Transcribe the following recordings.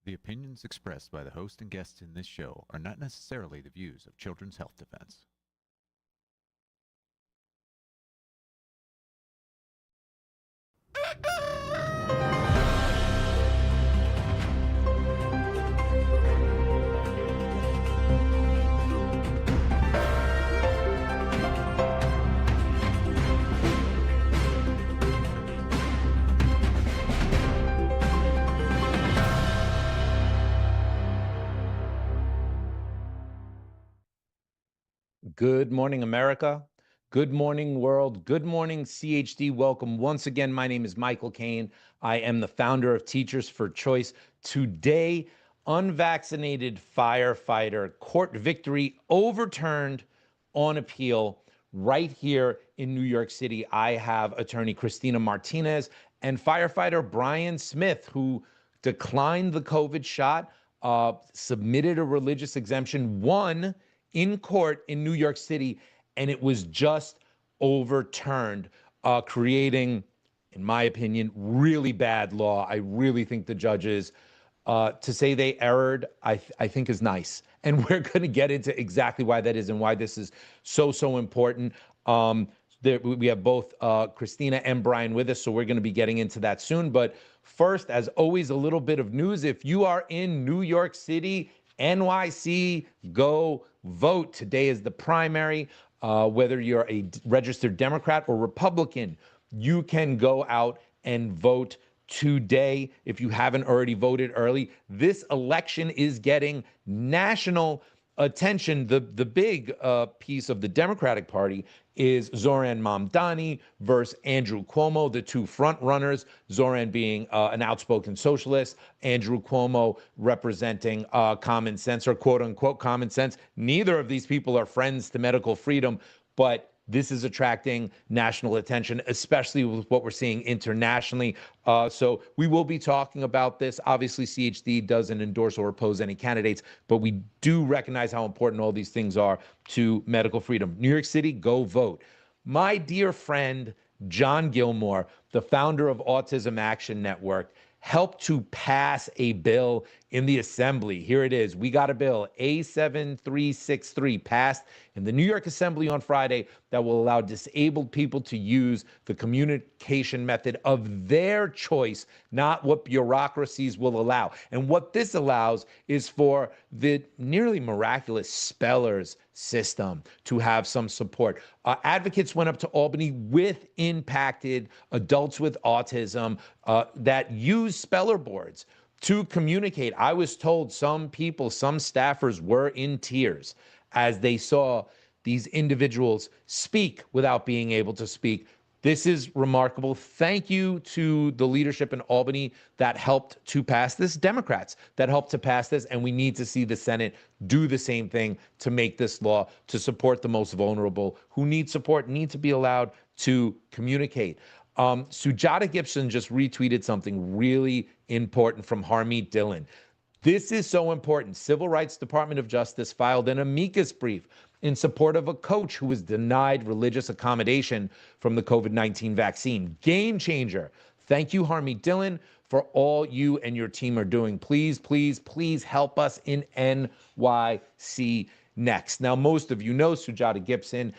The opinions expressed by the host and guests in this show are not necessarily the views of Children's Health Defense. Good morning, America. Good morning, world. Good morning, CHD. Welcome once again. My name is Michael Kane. I am the founder of Teachers for Choice. Today, unvaccinated firefighter court victory overturned on appeal right here in New York City. I have attorney Christina Martinez and firefighter Brian Smith, who declined the COVID shot, submitted a religious exemption, won in court in New York City, and it was just overturned, creating, in my opinion, really bad law. I really think the judges, to say they erred, I think is nice. And we're going to get into exactly why that is and why this is so important. We have both Christina and Brian with us, so we're going to be getting into that soon. But first, as always, a little bit of news. If you are in New York City, NYC, go vote. Today is the primary. Whether you're a registered Democrat or Republican, you can go out and vote today if you haven't already voted early. This election is getting national attention. The big piece of the Democratic Party is Zoran Mamdani versus Andrew Cuomo, the two front runners, Zoran being an outspoken socialist, Andrew Cuomo representing common sense, or quote unquote common sense. Neither of these people are friends to medical freedom, but this is attracting national attention, especially with what we're seeing internationally. So we will be talking about this. Obviously, CHD doesn't endorse or oppose any candidates, but we do recognize how important all these things are to medical freedom. New York City, go vote. My dear friend, John Gilmore, the founder of Autism Action Network, helped to pass a bill in the Assembly. Here it is. We got a bill, A7363, passed in the New York Assembly on Friday, that will allow disabled people to use the communication method of their choice, not what bureaucracies will allow. And what this allows is for the nearly miraculous spellers system to have some support. Advocates went up to Albany with impacted adults with autism that use speller boards to communicate. I was told some people, some staffers were in tears as they saw these individuals speak without being able to speak. This is remarkable. Thank you to the leadership in Albany that helped to pass this, Democrats that helped to pass this, and we need to see the Senate do the same thing to make this law to support the most vulnerable who need support, need to be allowed to communicate. Sujata Gibson just retweeted something really important from Harmeet Dillon. This is so important. Civil Rights Department of Justice filed an amicus brief in support of a coach who was denied religious accommodation from the COVID-19 vaccine. Game changer. Thank you, Harmeet Dillon, for all you and your team are doing. Please, please, please help us in NYC next. Now, most of you know Sujata Gibson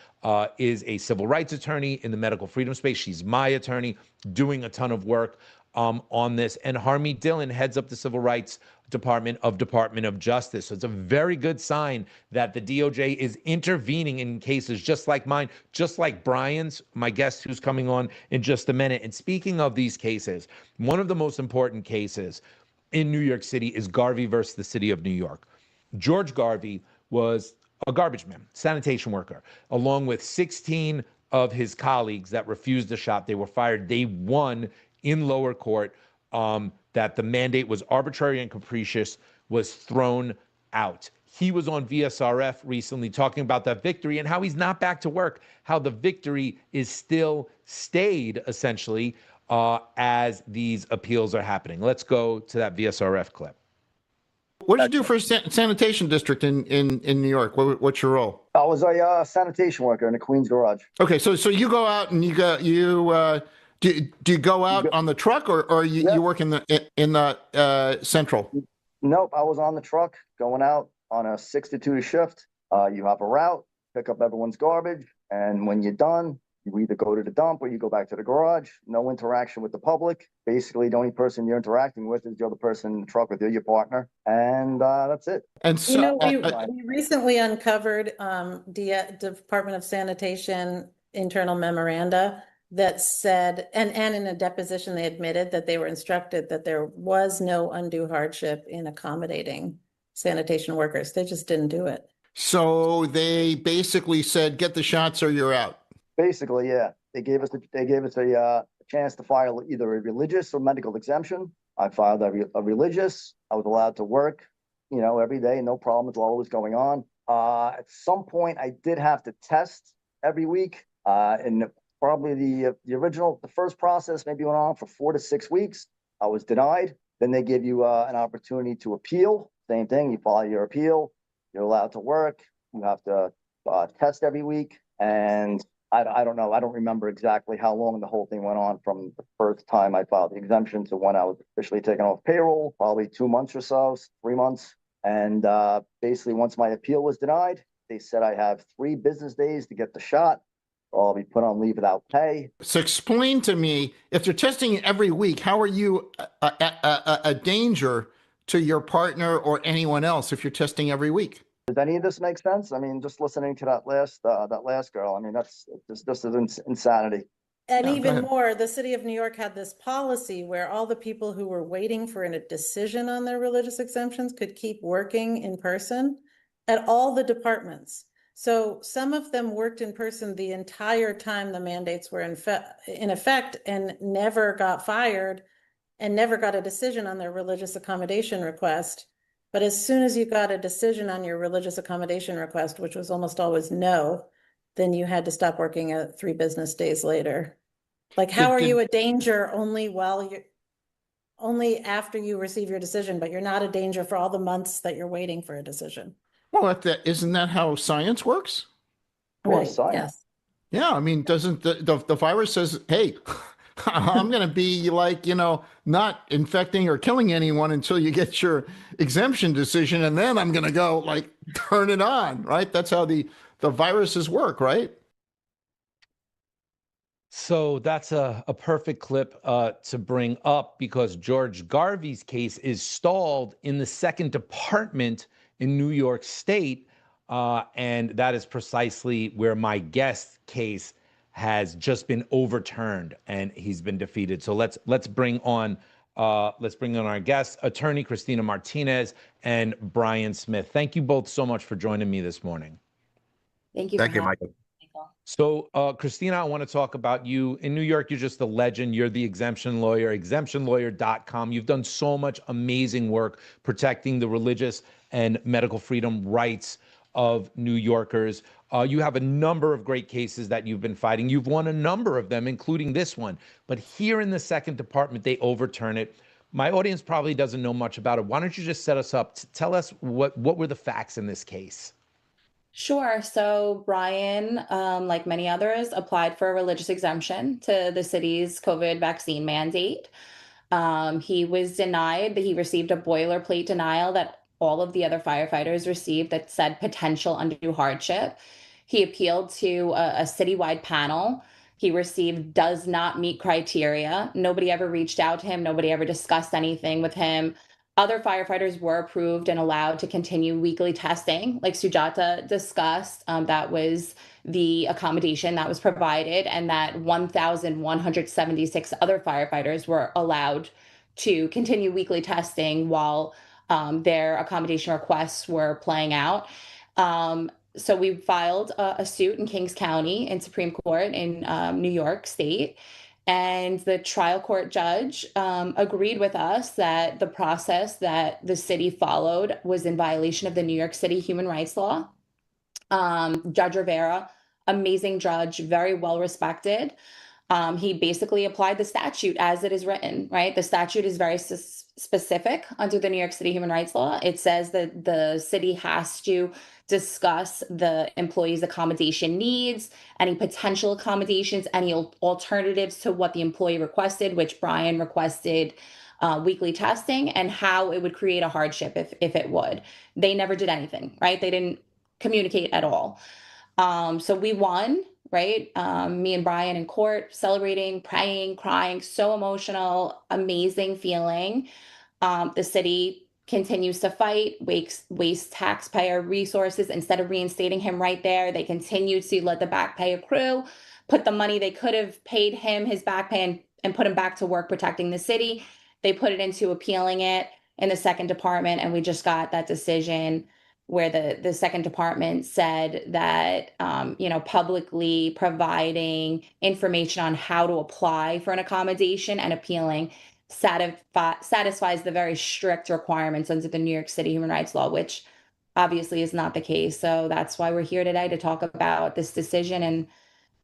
is a civil rights attorney in the medical freedom space. She's my attorney, doing a ton of work on this. And Harmeet Dillon heads up the Civil Rights Department of Justice. So it's a very good sign that the DOJ is intervening in cases just like mine, just like Brian's, my guest who's coming on in just a minute. And speaking of these cases, one of the most important cases in New York City is Garvey versus the city of New York. George Garvey was a garbage man, sanitation worker, along with 16 of his colleagues that refused the shot. They were fired. They won in lower court that the mandate was arbitrary and capricious, was thrown out. He was on VSRF recently talking about that victory and how he's not back to work, how the victory is still stayed, essentially, as these appeals are happening. Let's go to that VSRF clip. What did you do for a sanitation district in New York? What's your role? I was a sanitation worker in the Queens Garage. Okay, so you go out and do you go out on the truck or you work in the central? Nope, I was on the truck going out on a 6 to 2 shift. You hop a route, pick up everyone's garbage, and when you're done, you either go to the dump or you go back to the garage. No interaction with the public. Basically, the only person you're interacting with is the other person in the truck with you, your partner, and that's it. And You so, know, we recently uncovered Department of Sanitation internal memoranda that said, and in a deposition, they admitted that they were instructed that there was no undue hardship in accommodating sanitation workers. They just didn't do it. so they basically said, get the shots or you're out. Basically, yeah, they gave us a chance to file either a religious or medical exemption. I filed a religious. I was allowed to work, every day, no problems while it was going on. At some point, I did have to test every week, and probably the first process maybe went on for 4 to 6 weeks. I was denied. Then they give you an opportunity to appeal. Same thing. You file your appeal. You're allowed to work. You have to test every week. And I don't know. I don't remember exactly how long the whole thing went on from the first time I filed the exemption to when I was officially taken off payroll, probably 2 months or so, 3 months. And basically, once my appeal was denied, they said I have 3 business days to get the shot, or I'll be put on leave without pay. So explain to me, if they're testing every week, how are you a danger to your partner or anyone else if you're testing every week? Does any of this make sense? I mean, just listening to that last girl, I mean, that's just insanity. And No, go even ahead. more, the city of New York had this policy where all the people who were waiting for a decision on their religious exemptions could keep working in person at all the departments. So some of them worked in person the entire time the mandates were in effect and never got fired and never got a decision on their religious accommodation request. But as soon as you got a decision on your religious accommodation request, which was almost always no, then you had to stop working at 3 business days later. Like, how are you a danger only after you receive your decision, but you're not a danger for all the months that you're waiting for a decision? Well, isn't that how science works? Right, science. yes. Yeah, I mean, doesn't the virus says, hey, I'm going to be like, not infecting or killing anyone until you get your exemption decision, and then I'm going to go like turn it on, right? That's how the viruses work, right? So that's a perfect clip to bring up, because George Garvey's case is stalled in the 2nd Department in New York State. And that is precisely where my guest's case has just been overturned and he's been defeated. So let's bring on our guests, attorney Christina Martinez and Brian Smith. Thank you both so much for joining me this morning. Thank you. Thank for you, having Michael. me, Michael. So, Christina, I want to talk about you. In New York, you're just a legend. You're the exemption lawyer, exemptionlawyer.com. You've done so much amazing work protecting the religious and medical freedom rights of New Yorkers. You have a number of great cases that you've been fighting. You've won a number of them, including this one. But here in the 2nd Department, they overturn it. My audience probably doesn't know much about it. Why don't you just set us up? Tell us what were the facts in this case? Sure. So Brian, like many others, applied for a religious exemption to the city's COVID vaccine mandate. He was denied. He received a boilerplate denial that all of the other firefighters received that said potential undue hardship. He appealed to a citywide panel. He received does not meet criteria. Nobody ever reached out to him. Nobody ever discussed anything with him. Other firefighters were approved and allowed to continue weekly testing, like Sujata discussed. That was the accommodation that was provided, and that 1,176 other firefighters were allowed to continue weekly testing while their accommodation requests were playing out. So we filed a suit in Kings County in Supreme Court in New York State. And the trial court judge agreed with us that the process that the city followed was in violation of the New York City human rights law. Judge Rivera, amazing judge, very well respected. He basically applied the statute as it is written, right? The statute is very specific under the New York City human rights law. It says that the city has to discuss the employee's accommodation needs, any potential accommodations, any alternatives to what the employee requested, which Brian requested weekly testing, and how it would create a hardship if it would. They never did anything, right? They didn't communicate at all. So we won, right? Me and Brian in court, celebrating, praying, crying, so emotional, amazing feeling. The city continues to fight, waste taxpayer resources. Instead of reinstating him right there, they continue to let the back pay accrue, put the money they could have paid him, his back pay, and put him back to work protecting the city. They put it into appealing it in the second department, and we just got that decision where the second department said that publicly providing information on how to apply for an accommodation and appealing satisfies the very strict requirements under the New York City human rights law, which obviously is not the case. So that's why we're here today to talk about this decision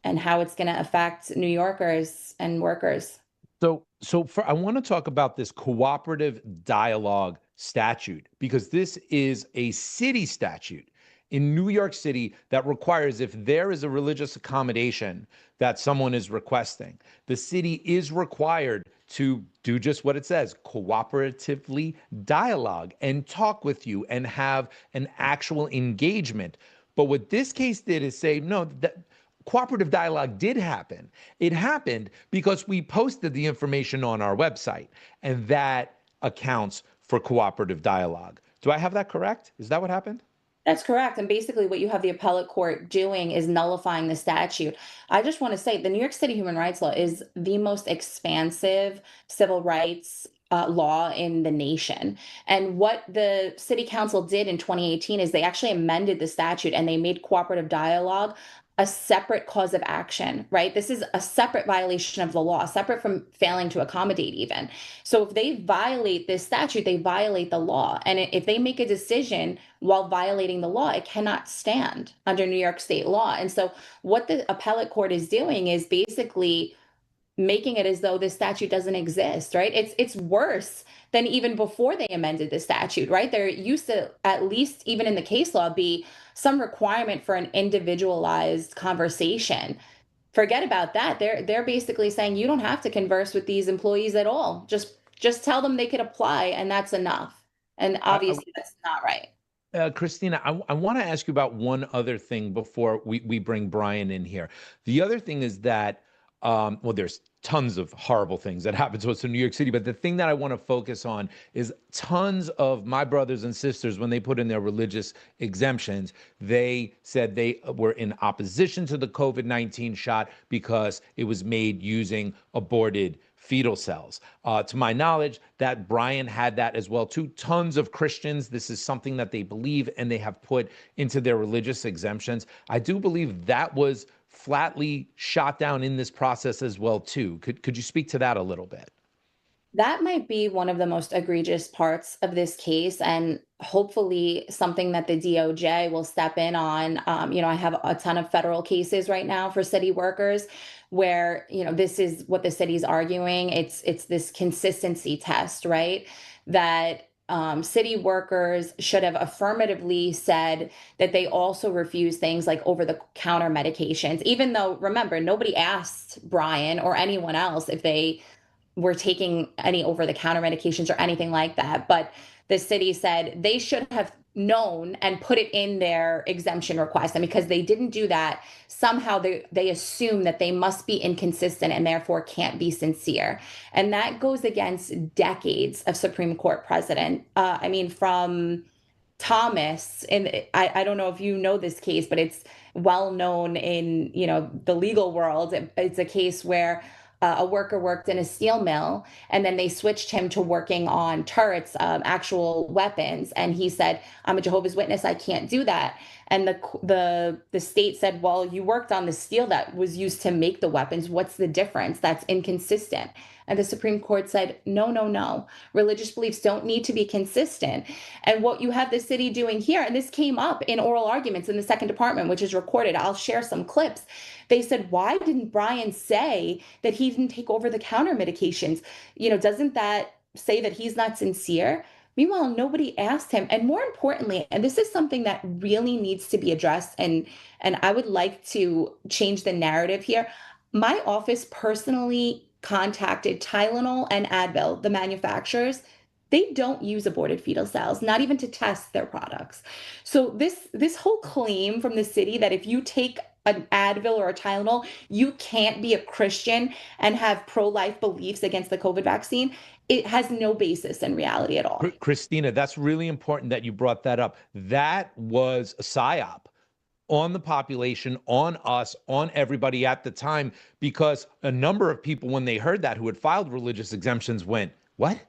and how it's going to affect New Yorkers and workers. I want to talk about this cooperative dialogue statute, because this is a city statute in New York City that requires, if there is a religious accommodation that someone is requesting, the city is required to do just what it says, cooperatively dialogue and talk with you and have an actual engagement. But what this case did is say, no, that cooperative dialogue did happen. It happened because we posted the information on our website, and that accounts for cooperative dialogue. Do I have that correct? Is that what happened? That's correct. And basically what you have the appellate court doing is nullifying the statute. I just want to say the New York City human rights law is the most expansive civil rights law in the nation. And what the city council did in 2018 is they actually amended the statute and they made cooperative dialogue a separate cause of action, right? This is a separate violation of the law, separate from failing to accommodate even. So if they violate this statute, they violate the law. And if they make a decision while violating the law, it cannot stand under New York state law. And so what the appellate court is doing is basically making it as though this statute doesn't exist, right? It's worse than even before they amended the statute, right? There used to, at least even in the case law, be some requirement for an individualized conversation. Forget about that. They're basically saying you don't have to converse with these employees at all. Just tell them they could apply, and that's enough. And obviously that's not right. Christina, I want to ask you about one other thing before we bring Brian in here. The other thing is that there's tons of horrible things that happen to us in New York City, but the thing that I want to focus on is tons of my brothers and sisters, when they put in their religious exemptions, they said they were in opposition to the COVID-19 shot because it was made using aborted fetal cells. To my knowledge, that Brian had that as well too. Tons of Christians, this is something that they believe and they have put into their religious exemptions. I do believe that was flatly shot down in this process as well too. Could you speak to that a little bit? That might be one of the most egregious parts of this case, and hopefully something that the DOJ will step in on. I have a ton of federal cases right now for city workers where, this is what the city's arguing. It's this consistency test, right? That city workers should have affirmatively said that they also refuse things like over-the-counter medications, even though, remember, nobody asked Brian or anyone else if they were taking any over-the-counter medications or anything like that. But the city said they should have known and put it in their exemption request. And because they didn't do that, somehow they assume that they must be inconsistent and therefore can't be sincere. And that goes against decades of Supreme Court precedent. From Thomas, and I don't know if you know this case, but it's well known in, the legal world. It's a case where a worker worked in a steel mill, and then they switched him to working on turrets, actual weapons. And he said, "I'm a Jehovah's Witness. I can't do that." And the state said, "Well, you worked on the steel that was used to make the weapons. What's the difference? That's inconsistent." And the Supreme Court said, no, no, no. Religious beliefs don't need to be consistent. And what you have the city doing here, and this came up in oral arguments in the second department, which is recorded. I'll share some clips. They said, why didn't Brian say that he didn't take over the counter medications? Doesn't that say that he's not sincere? Meanwhile, nobody asked him. And more importantly, and this is something that really needs to be addressed, and I would like to change the narrative here. My office personally contacted Tylenol and Advil, the manufacturers. They don't use aborted fetal cells, not even to test their products. So this whole claim from the city that if you take an Advil or a Tylenol, you can't be a Christian and have pro-life beliefs against the COVID vaccine, it has no basis in reality at all. Christina, that's really important that you brought that up. That was a psyop on the population, on us, on everybody at the time, because a number of people, when they heard that, who had filed religious exemptions, went, what?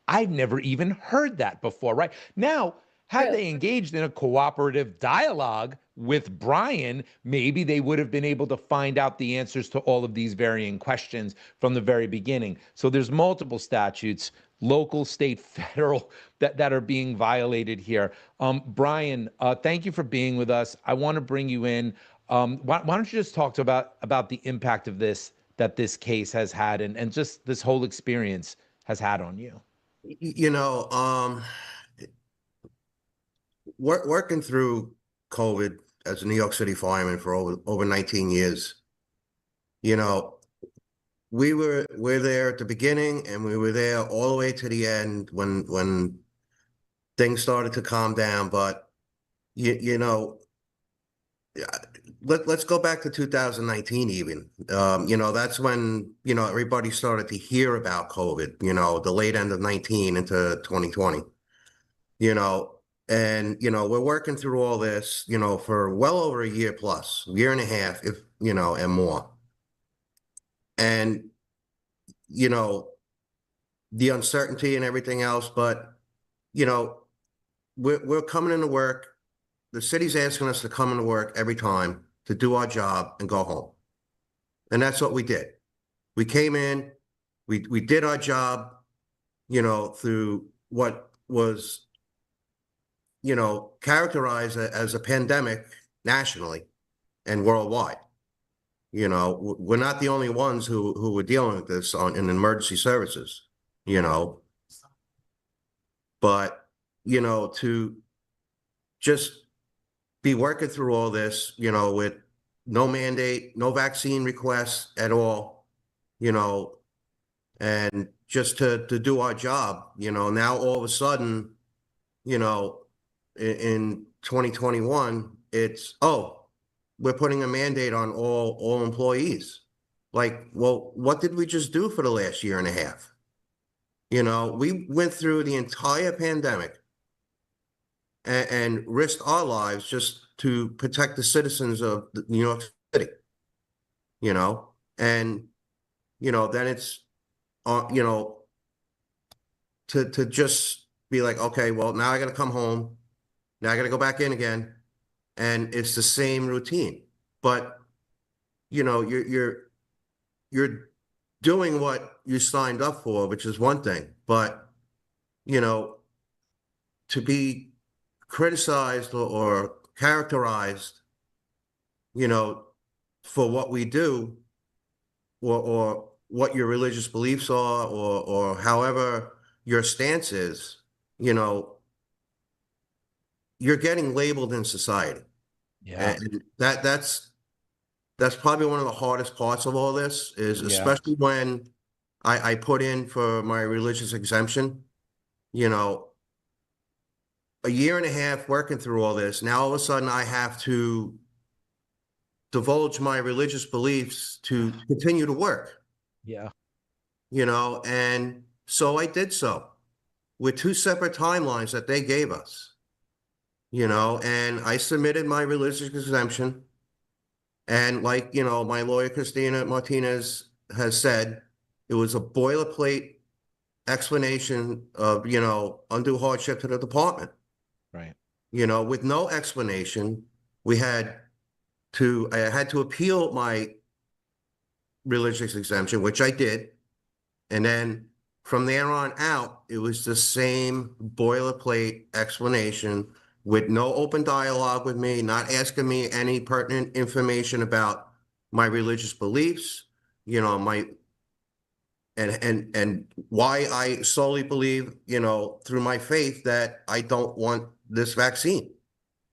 I've never even heard that before, right? Now, had they engaged in a cooperative dialogue with Brian, maybe they would have been able to find out the answers to all of these varying questions from the very beginning. So there's multiple statutes, local, state, federal, that are being violated here. Brian, thank you for being with us. I want to bring you in. Why don't you just talk about the impact of this, that this case has had, and just this whole experience has had on you? Working through COVID as a New York City fireman for over 19 years, we're there at the beginning, and we were there all the way to the end when things started to calm down. But let's go back to 2019 even. That's when everybody started to hear about COVID. The late end of 19 into 2020. And we're working through all this, for well over a year plus, year and a half, if and more. And the uncertainty and everything else, but we're coming into work. The city's asking us to come into work every time to do our job and go home. And that's what we did. We came in, we did our job, through what was characterized as a pandemic nationally and worldwide. We're not the only ones who were dealing with this in emergency services, but, to just be working through all this, with no mandate, no vaccine requests at all, and just to do our job, now all of a sudden, in 2021, it's, we're putting a mandate on all employees. Like, well, what did we just do for the last year and a half? We went through the entire pandemic and risked our lives just to protect the citizens of New York City, and, then it's, to just be like, okay, well, now I got to come home. Now I got to go back in again. And it's the same routine, but you're doing what you signed up for, which is one thing, but to be criticized or characterized, for what we do, or what your religious beliefs are, or however your stance is, you're getting labeled in society. Yeah. And that's probably one of the hardest parts of all this, is especially when I put in for my religious exemption, a year and a half working through all this. Now, all of a sudden I have to divulge my religious beliefs to continue to work. Yeah. And so I did so with 2 separate timelines that they gave us. And I submitted my religious exemption. And like, my lawyer, Christina Martinez, has said, it was a boilerplate explanation of, undue hardship to the department. Right. With no explanation. I had to appeal my religious exemption, which I did. And then from there on out, it was the same boilerplate explanation with no open dialogue with me, not asking me any pertinent information about my religious beliefs, and why I solely believe, through my faith that I don't want this vaccine.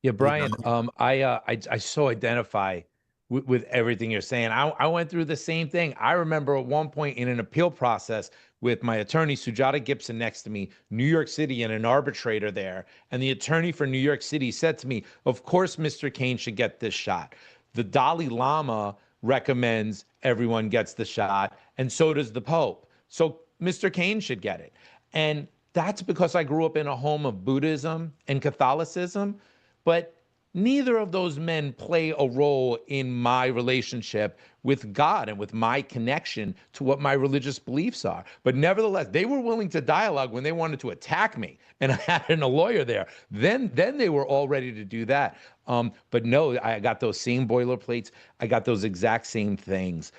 Yeah, Brian, I so identify with everything you're saying. I went through the same thing. I remember at one point in an appeal process with my attorney, Sujata Gibson, next to me, New York City, and an arbitrator there. And the attorney for New York City said to me, of course, Mr. Kane should get this shot. The Dalai Lama recommends everyone gets the shot, and so does the Pope. So Mr. Kane should get it. And that's because I grew up in a home of Buddhism and Catholicism. But neither of those men play a role in my relationship with God and with my connection to what my religious beliefs are. But nevertheless, they were willing to dialogue when they wanted to attack me, and I had a lawyer there. Then they were all ready to do that. But no, I got those same boilerplates. I got those exact same things.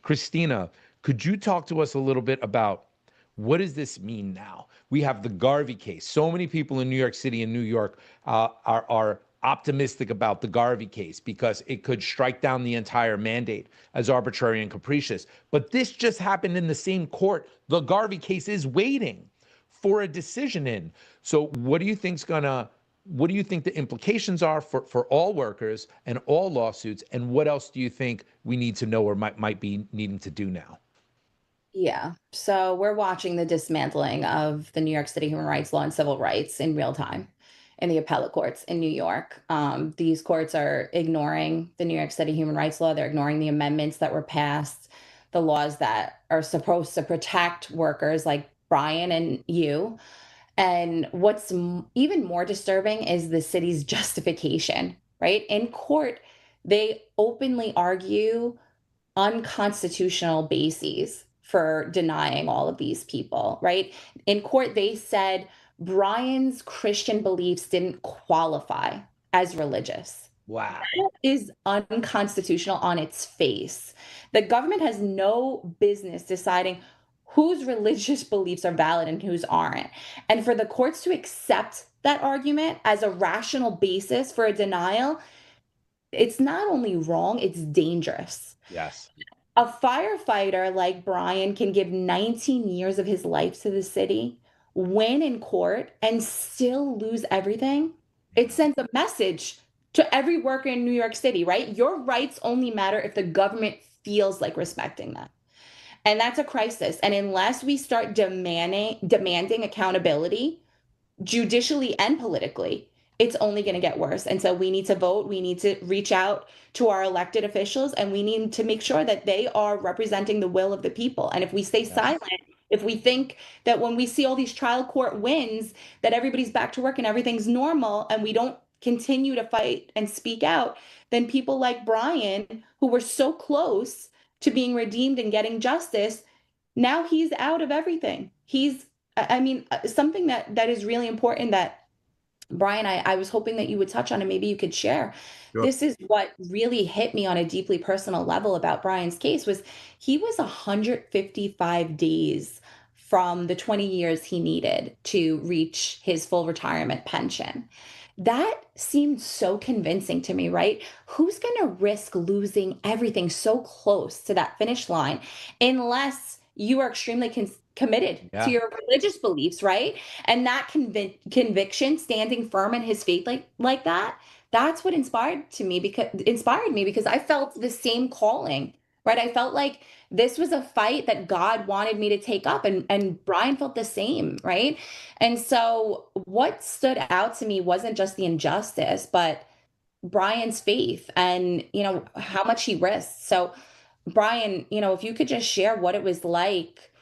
Christina, could you talk to us a little bit about what does this mean now? We have the Garvey case. So many people in New York City and New York are optimistic about the Garvey case because it could strike down the entire mandate as arbitrary and capricious. But this just happened in the same court. The Garvey case is waiting for a decision in. So what do you think the implications are for all workers and all lawsuits? And what else do you think we need to know or might be needing to do now? Yeah. So we're watching the dismantling of the New York City human rights law and civil rights in real time in the appellate courts in New York. These courts are ignoring the New York City human rights law. They're ignoring the amendments that were passed, the laws that are supposed to protect workers like Brian and you. And what's even more disturbing is the city's justification, right? In court, they openly argue unconstitutional bases for denying all of these people, right? In court, they said Brian's Christian beliefs didn't qualify as religious. Wow. That is unconstitutional on its face. The government has no business deciding whose religious beliefs are valid and whose aren't. And for the courts to accept that argument as a rational basis for a denial, it's not only wrong, it's dangerous. Yes. A firefighter like Brian can give 19 years of his life to the city, win in court, and still lose everything. It sends a message to every worker in New York City, right? Your rights only matter if the government feels like respecting them. And that's a crisis. And unless we start demanding accountability, judicially and politically, it's only going to get worse. And so we need to vote. We need to reach out to our elected officials, and we need to make sure that they are representing the will of the people. And if we stay silent, if we think that when we see all these trial court wins, that everybody's back to work and everything's normal, and we don't continue to fight and speak out, then people like Brian, who were so close to being redeemed and getting justice, now he's out of everything. Something that is really important that Brian, I was hoping that you would touch on and maybe you could share. Sure. This is what really hit me on a deeply personal level about Brian's case was he was 155 days from the 20 years he needed to reach his full retirement pension. That seemed so convincing to me, right? Who's going to risk losing everything so close to that finish line unless you are extremely committed to your religious beliefs, right? And that conviction, standing firm in his faith like that, that's what inspired me because I felt the same calling, right? I felt like this was a fight that God wanted me to take up, and Brian felt the same, right? And so what stood out to me wasn't just the injustice, but Brian's faith and, how much he risked. So Brian, if you could just share what it was like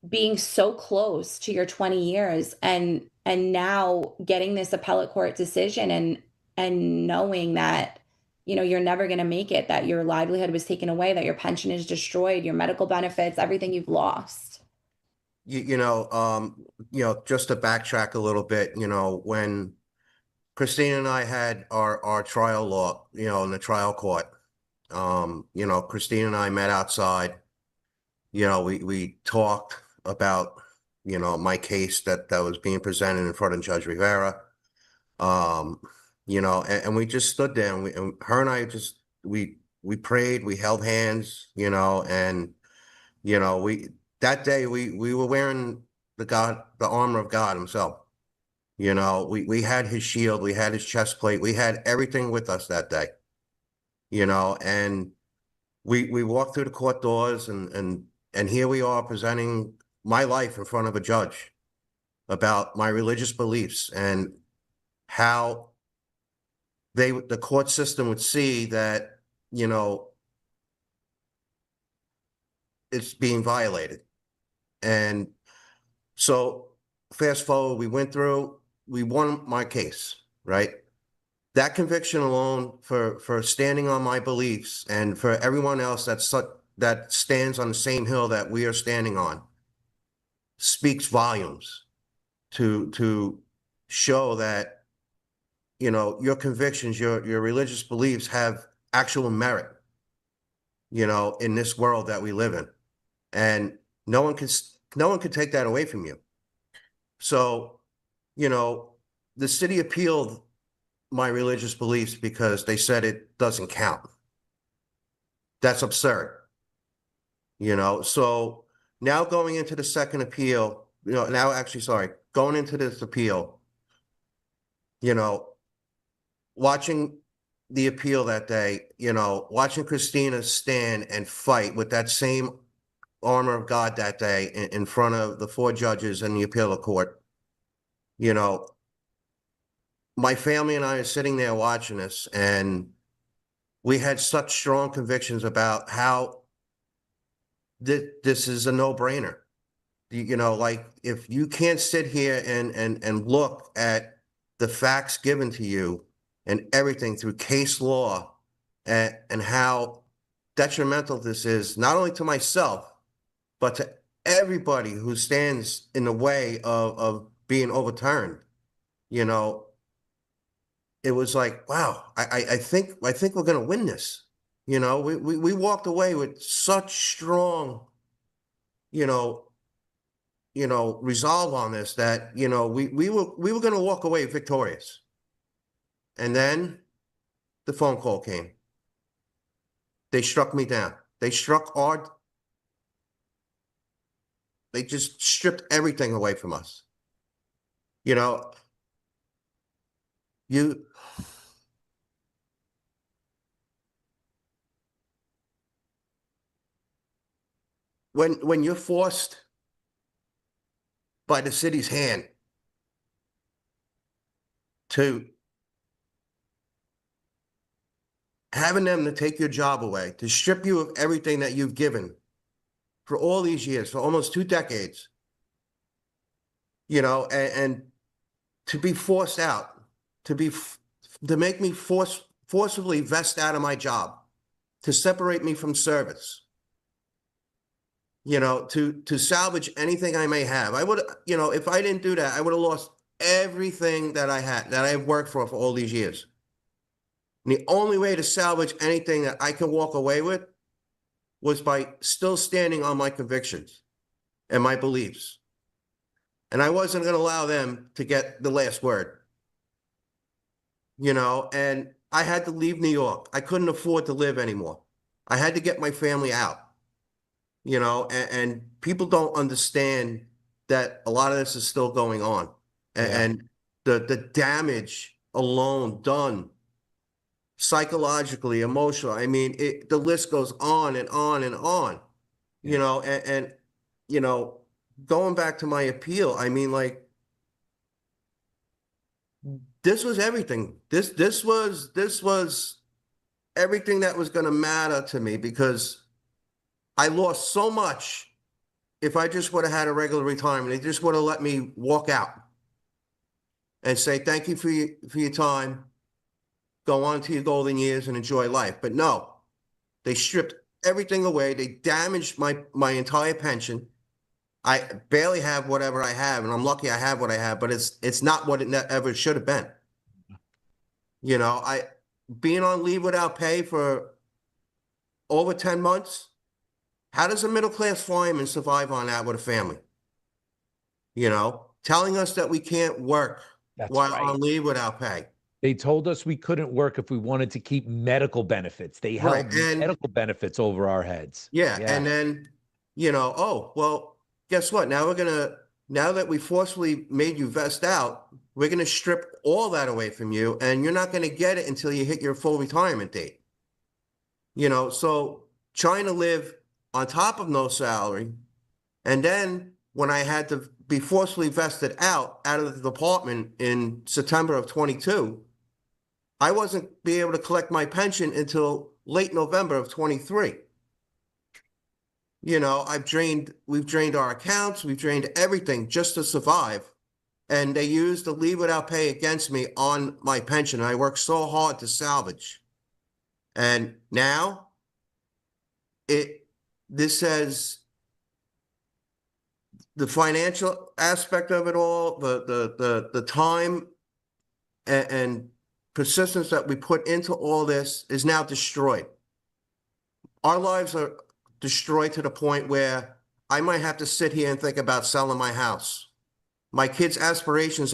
being so close to your 20 years and now getting this appellate court decision and knowing that you're never going to make it, that your livelihood was taken away, that your pension is destroyed, your medical benefits, everything you've lost. Just to backtrack a little bit, when Christina and I had our trial law, in the trial court, Christina and I met outside. we talked about, my case that was being presented in front of Judge Rivera. And we just stood there and her and I just, we prayed, we held hands, and, that day we were wearing the armor of God himself. We had his shield, we had his chest plate, we had everything with us that day, and we walked through the court doors and here we are presenting my life in front of a judge about my religious beliefs and how the court system would see that, it's being violated. And so fast forward, we won my case, right? That conviction alone for standing on my beliefs and for everyone else that stands on the same hill that we are standing on speaks volumes to show that, your convictions, your religious beliefs have actual merit, in this world that we live in. And no one could take that away from you. So, the city appealed my religious beliefs because they said it doesn't count. That's absurd. So now going into the second appeal, going into this appeal, watching the appeal that day, watching Christina stand and fight with that same armor of God that day in front of the 4 judges in the appellate court, my family and I are sitting there watching this, and we had such strong convictions about how this is a no-brainer. Like, if you can't sit here and look at the facts given to you and everything through case law and how detrimental this is, not only to myself, but to everybody who stands in the way of being overturned, it was like, wow, I think we're going to win this. We walked away with such strong, resolve on this that, we were going to walk away victorious. And then the phone call came. They struck me down. They just stripped everything away from us. When you're forced by the city's hand to having them to take your job away, to strip you of everything that you've given for all these years, for almost 2 decades, and to be forced out, to make me forcibly vest out of my job, to separate me from service, to salvage anything I may have. I would, if I didn't do that, I would have lost everything that I had, that I've worked for all these years. And the only way to salvage anything that I can walk away with was by still standing on my convictions and my beliefs. And I wasn't going to allow them to get the last word. And I had to leave New York. I couldn't afford to live anymore. I had to get my family out. And people don't understand that a lot of this is still going on. And the damage alone done psychologically, emotional. I mean, the list goes on and on and on, and going back to my appeal, I mean, like, this was everything. This was everything that was going to matter to me, because I lost so much. If I just would have had a regular retirement, they just would have let me walk out and say, thank you for your time. Go on to your golden years and enjoy life. But no, they stripped everything away. They damaged my entire pension. I barely have whatever I have, and I'm lucky I have what I have, but it's not what it ever should have been. Being on leave without pay for over 10 months, How does a middle-class fireman survive on that with a family? You know, telling us that we can't work That's while right. on leave without pay. They told us we couldn't work if we wanted to keep medical benefits. They Right. held And medical benefits over our heads. yeah, Yeah. and then, oh, well, guess what? Now that we forcefully made you vest out, we're gonna strip all that away from you, and you're not gonna get it until you hit your full retirement date. So trying to live on top of no salary, and then when I had to be forcefully vested out of the department in September of 22, I wasn't be able to collect my pension until late November of 23. We've drained our accounts, we've drained everything just to survive. And they used the leave without pay against me on my pension. I worked so hard to salvage. And now this says the financial aspect of it all, the time and persistence that we put into all this is now destroyed. Our lives are destroyed to the point where I might have to sit here and think about selling my house. My kid's aspirations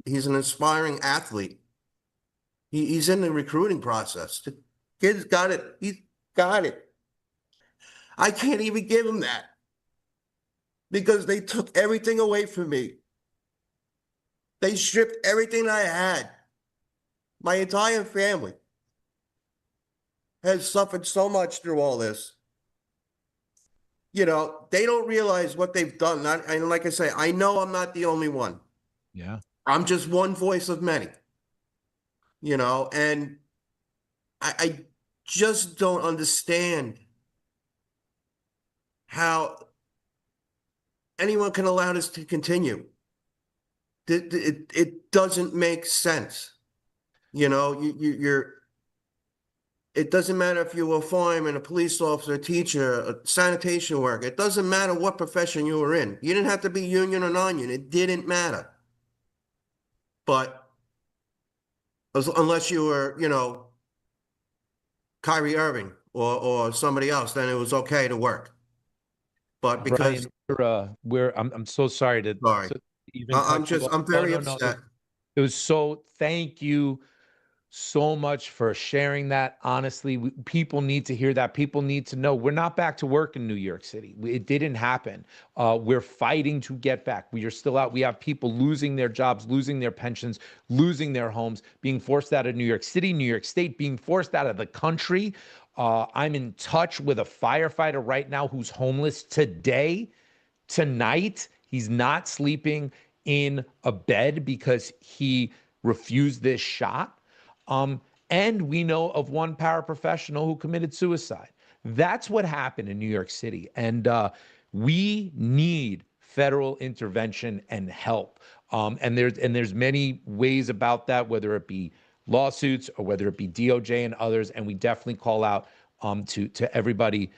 he's an aspiring athlete. He's in the recruiting process. The kid's got it. He's got it. I can't even give him that because they took everything away from me. They stripped everything I had. My entire family has suffered so much through all this. They don't realize what they've done. And like I say, I know I'm not the only one. Yeah. I'm just one voice of many. And I just don't understand how anyone can allow this to continue. It doesn't make sense. It doesn't matter if you were a fireman, a police officer, a teacher, a sanitation worker. It doesn't matter what profession you were in. You didn't have to be union or non-union. It didn't matter. But unless you were, Kyrie Irving or somebody else, then it was okay to work. But because Brian, I'm so sorry to even cut you off. I'm very No. upset. It was thank you so much for sharing that. Honestly, people need to hear that. People need to know we're not back to work in New York City. It didn't happen. We're fighting to get back. We are still out. We have people losing their jobs, losing their pensions, losing their homes, being forced out of New York City, New York State, being forced out of the country. I'm in touch with a firefighter right now who's homeless tonight. He's not sleeping in a bed because he refused this shot. And we know of one paraprofessional who committed suicide. That's what happened in New York City. And we need federal intervention and help. And there's many ways about that, whether it be lawsuits or whether it be DOJ and others. And we definitely call out to everybody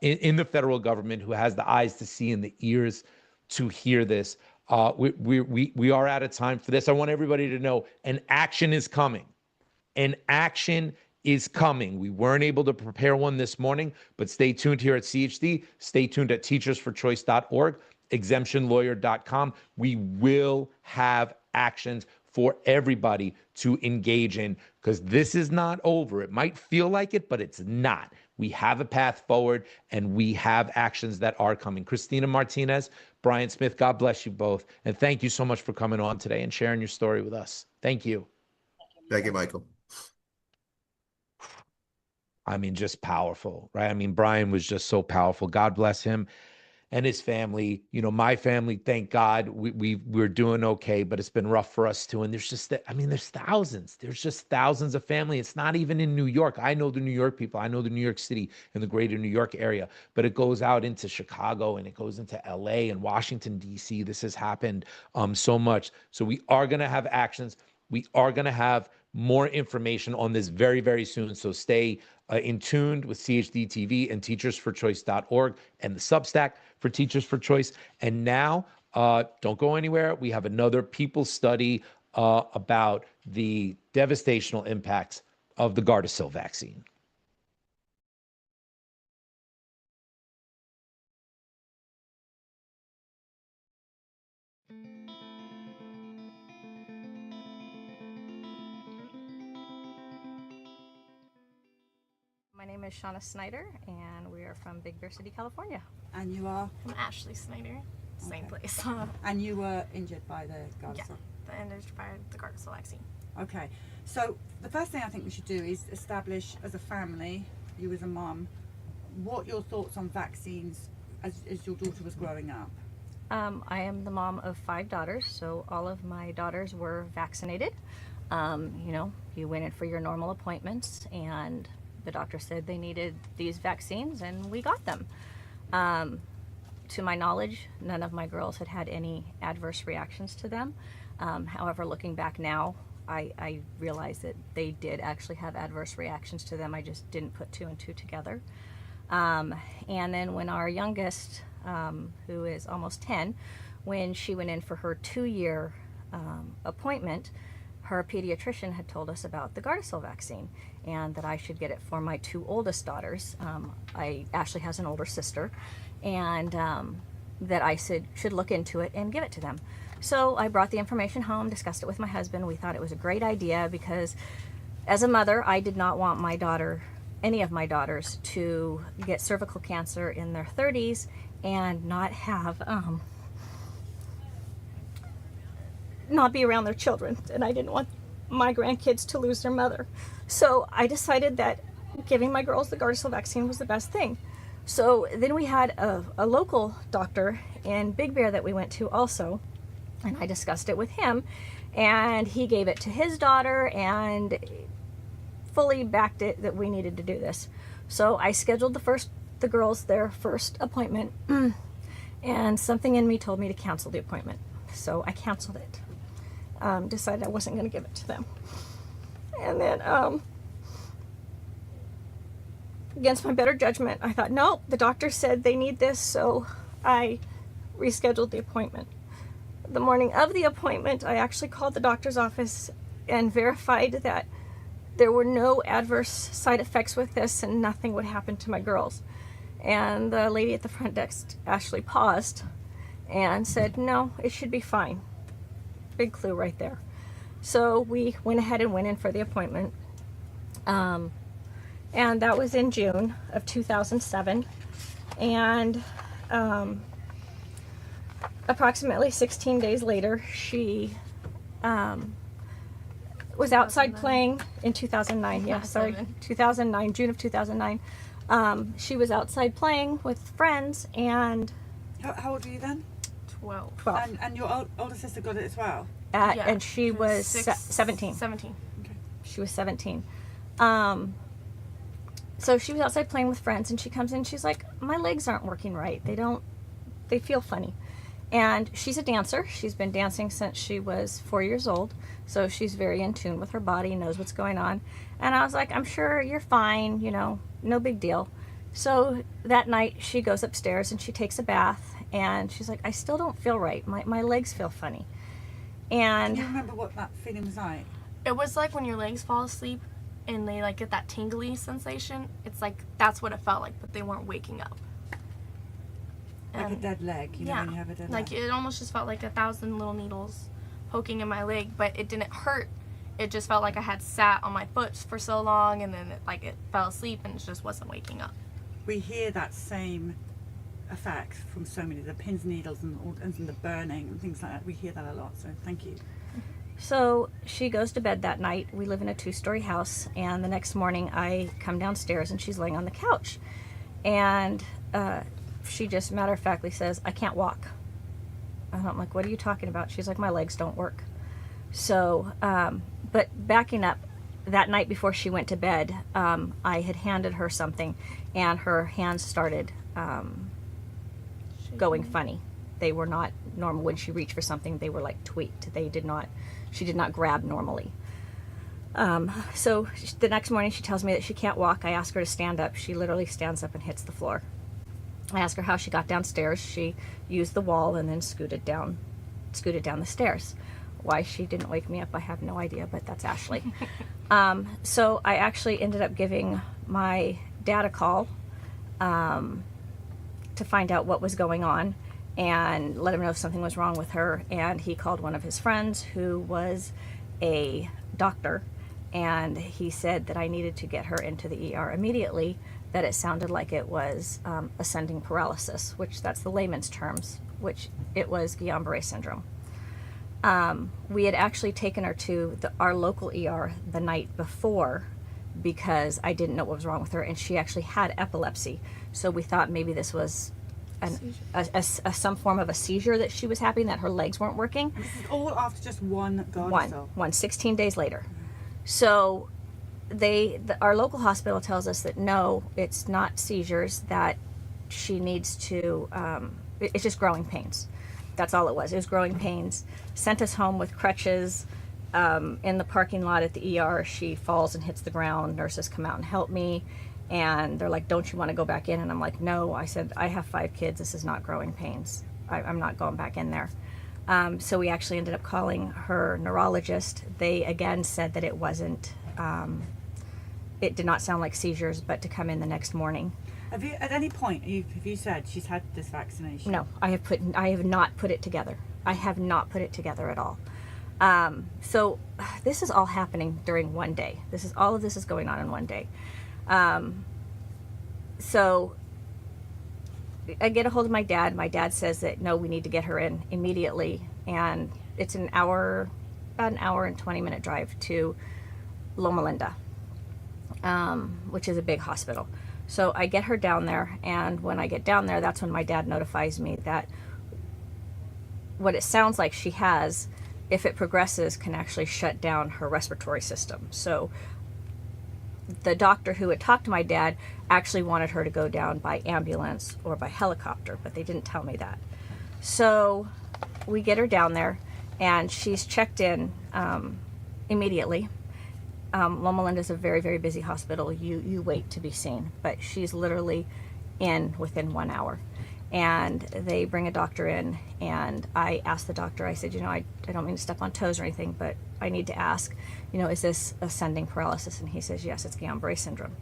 in the federal government who has the eyes to see and the ears to hear this. We are out of time for this. I want everybody to know an action is coming. An action is coming. We weren't able to prepare one this morning, but stay tuned here at CHD. Stay tuned at teachersforchoice.org, exemptionlawyer.com. We will have actions for everybody to engage in because this is not over. It might feel like it, but it's not. We have a path forward and we have actions that are coming. Christina Martinez, Brian Smith, God bless you both. And thank you so much for coming on today and sharing your story with us. Thank you. Thank you, Michael. I mean, just powerful, right? I mean, Brian was just so powerful. God bless him and his family. My family, thank God, we're doing okay, but it's been rough for us too. And there's thousands. There's just thousands of family. It's not even in New York. I know the New York people. I know the New York City and the greater New York area, but it goes out into Chicago and it goes into LA and Washington, D.C. This has happened so much. So we are going to have actions. We are going to have more information on this very, very soon. So stay in tuned with CHDTV and teachersforchoice.org and the Substack for Teachers for Choice. And now, don't go anywhere. We have another People study about the devastational impacts of the Gardasil vaccine. My name is Shauna Snyder, and we are from Big Bear City, California. And you are? I'm Ashley Snyder, same Okay. place. And you were injured by the Gardasil? Yeah, injured by the Gardasil vaccine. Okay. So the first thing I think we should do is establish as a family, you as a mum, what your thoughts on vaccines as your daughter was growing up. I am the mom of 5 daughters, so all of my daughters were vaccinated. You know, you went in for your normal appointments, and the doctor said they needed these vaccines, and we got them. To my knowledge, none of my girls had had any adverse reactions to them. However, looking back now, I realized that they did actually have adverse reactions to them. I just didn't put 2 and 2 together. And then when our youngest, who is almost 10, when she went in for her 2-year appointment, her pediatrician had told us about the Gardasil vaccine and that I should get it for my 2 oldest daughters. Ashley has an older sister, and that I should look into it and give it to them. So I brought the information home, discussed it with my husband. We thought it was a great idea because as a mother, I did not want any of my daughters to get cervical cancer in their 30s and not have not be around their children, and I didn't want my grandkids to lose their mother. So I decided that giving my girls the Gardasil vaccine was the best thing. So then we had a local doctor in Big Bear that we went to also, and I discussed it with him, and he gave it to his daughter and fully backed it that we needed to do this. So I scheduled the girls their first appointment, and something in me told me to cancel the appointment. So I canceled it. Decided I wasn't going to give it to them. And then, against my better judgment, I thought, no, the doctor said they need this, so I rescheduled the appointment. The morning of the appointment, I actually called the doctor's office and verified that there were no adverse side effects with this and nothing would happen to my girls. And the lady at the front desk actually paused and said, no, it should be fine. Big clue right there. So we went ahead and went in for the appointment. And that was in June of 2007. And approximately 16 days later, she was outside playing in 2009. Yeah, sorry, 2009, June of 2009. She was outside playing with friends, and How old were you then? 12. And your older sister got it as well? Yeah, and she was 17. 17. Okay. She was 17. So she was outside playing with friends, and she comes in, she's like, my legs aren't working right. They feel funny. And she's a dancer. She's been dancing since she was 4 years old. So she's very in tune with her body, knows what's going on. And I was like, I'm sure you're fine, you know, no big deal. So that night she goes upstairs and she takes a bath, and she's like, I still don't feel right. My legs feel funny. And Do you remember what that feeling was like? It was like when your legs fall asleep and they like get that tingly sensation. It's like that's what it felt like, but they weren't waking up. Like a dead leg, you know, when you have a dead like leg. it almost just felt like 1,000 little needles poking in my leg, but it didn't hurt. It just felt like I had sat on my foot for so long, and then it fell asleep and it just wasn't waking up. We hear that same effect from so many, the pins and needles and the burning and things like that. We hear that a lot, so thank you. so she goes to bed that night. We live in a 2-story house, and the next morning I come downstairs and she's laying on the couch, and she just matter-of-factly says, I can't walk. And I'm like, what are you talking about? She's like, my legs don't work. So, but backing up, that night before she went to bed, I had handed her something, and her hands started going funny. They were not normal. When she reached for something, they were like tweaked. She did not grab normally. So the next morning she tells me that she can't walk. I ask her to stand up. She literally stands up and hits the floor. I ask her how she got downstairs. She used the wall and then scooted down the stairs. Why she didn't wake me up, I have no idea, but that's Ashley. So I actually ended up giving my dad a call to find out what was going on. and let him know if something was wrong with her. And he called one of his friends who was a doctor, and he said that I needed to get her into the ER immediately, that it sounded like it was ascending paralysis, which that's the layman's terms, which it was Guillain-Barré syndrome. We had actually taken her to our local ER the night before because I didn't know what was wrong with her, and she actually had epilepsy. So we thought maybe this was some form of a seizure that she was having, that her legs weren't working. And this is all after just one Gardasil. One, 16 days later. So our local hospital tells us that no, it's not seizures, that she needs to, it's just growing pains. That's all it was. It was growing pains. Sent us home with crutches. In the parking lot at the ER, she falls and hits the ground. Nurses come out and help me. And they're like, don't you want to go back in? And I'm like, no. I said, I have 5 kids. This is not growing pains. I'm not going back in there. So we actually ended up calling her neurologist. They again said that it wasn't, it did not sound like seizures, but to come in the next morning. Have you, at any point, have you said she's had this vaccination? No, I have not put it together. I have not put it together at all. So this is all happening during one day. All of this is going on in one day. So I get a hold of my dad. My dad says that no, we need to get her in immediately. And it's about an hour and 20-minute drive to Loma Linda, which is a big hospital. So I get her down there, and when I get down there, that's when my dad notifies me that what it sounds like she has, if it progresses, can actually shut down her respiratory system. So the doctor who had talked to my dad actually wanted her to go down by ambulance or by helicopter, but they didn't tell me that. So we get her down there, and she's checked in immediately. Loma Linda is a very, very busy hospital. You wait to be seen, but she's literally in within 1 hour. And they bring a doctor in, and I asked the doctor, I said, I don't mean to step on toes or anything, but I need to ask, is this ascending paralysis? And he says, yes, it's Guillain-Barré syndrome.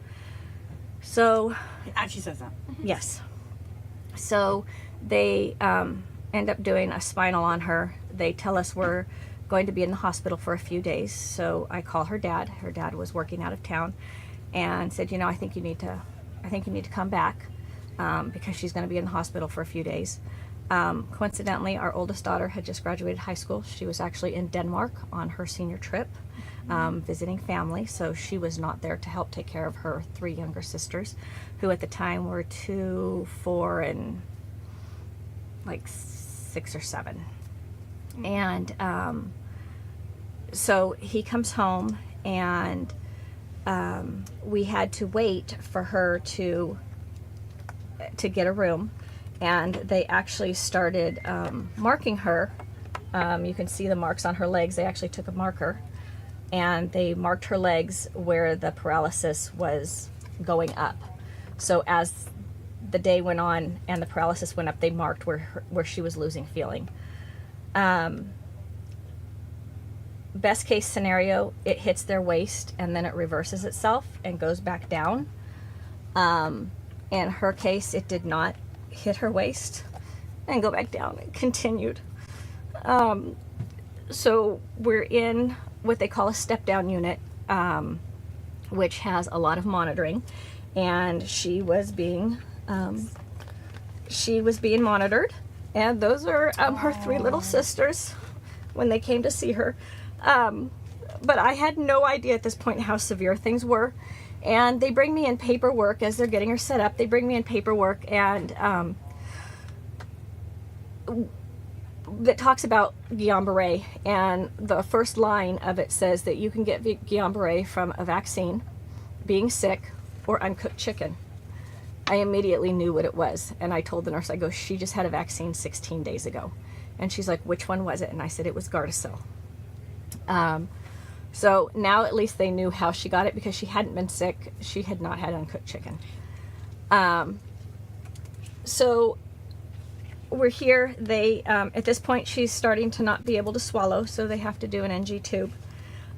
So, It actually says that. yes. So they end up doing a spinal on her. They tell us we're going to be in the hospital for a few days. So I call her dad. Her dad was working out of town, and said, I think you need to come back. Because she's going to be in the hospital for a few days. Coincidentally, our oldest daughter had just graduated high school. She was actually in Denmark on her senior trip, visiting family, so she was not there to help take care of her 3 younger sisters, who at the time were 2, 4, and like 6 or 7. And so he comes home, and we had to wait for her to get a room, and they actually started marking her. You can see the marks on her legs. They actually took a marker, and they marked her legs where the paralysis was going up. So as the day went on and the paralysis went up, they marked where she was losing feeling. Best case scenario, it hits their waist and then it reverses itself and goes back down. In her case, it did not hit her waist and go back down. It continued. So we're in what they call a step-down unit, which has a lot of monitoring, and she was being monitored. And those are her 3 little sisters when they came to see her. But I had no idea at this point how severe things were. And they bring me in paperwork as they're getting her set up. They bring me in paperwork and that talks about Guillain-Barré. And the first line of it says that you can get Guillain-Barré from a vaccine, being sick, or uncooked chicken. I immediately knew what it was. And I told the nurse, I go, she just had a vaccine 16 days ago. And she's like, which one was it? And I said, it was Gardasil. So now at least they knew how she got it, because she hadn't been sick. She had not had uncooked chicken. So we're here. They, at this point, she's starting to not be able to swallow, so they have to do an NG tube.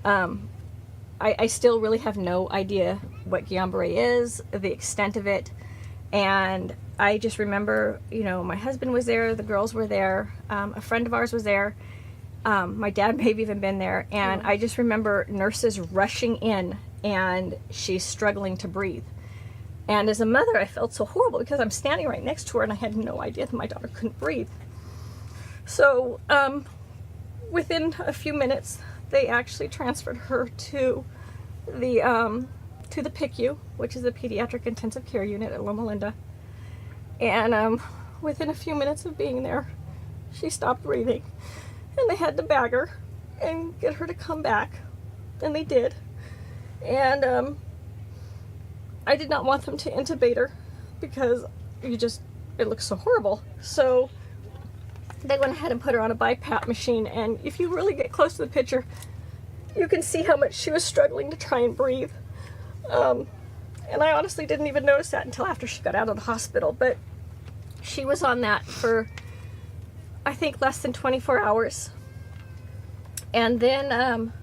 I still really have no idea what Guillain-Barré is, the extent of it, and I just remember, my husband was there, the girls were there, a friend of ours was there, my dad may have even been there, and I just remember nurses rushing in, and she's struggling to breathe. And as a mother, I felt so horrible because I'm standing right next to her, and I had no idea that my daughter couldn't breathe. So within a few minutes, they actually transferred her to the PICU, which is the Pediatric Intensive Care Unit at Loma Linda. And within a few minutes of being there, she stopped breathing, and they had to bag her and get her to come back, and they did. And I did not want them to intubate her because it looks so horrible. So they went ahead and put her on a BiPAP machine, and if you really get close to the picture, you can see how much she was struggling to try and breathe. And I honestly didn't even notice that until after she got out of the hospital. But she was on that for, I think, less than 24 hours. And then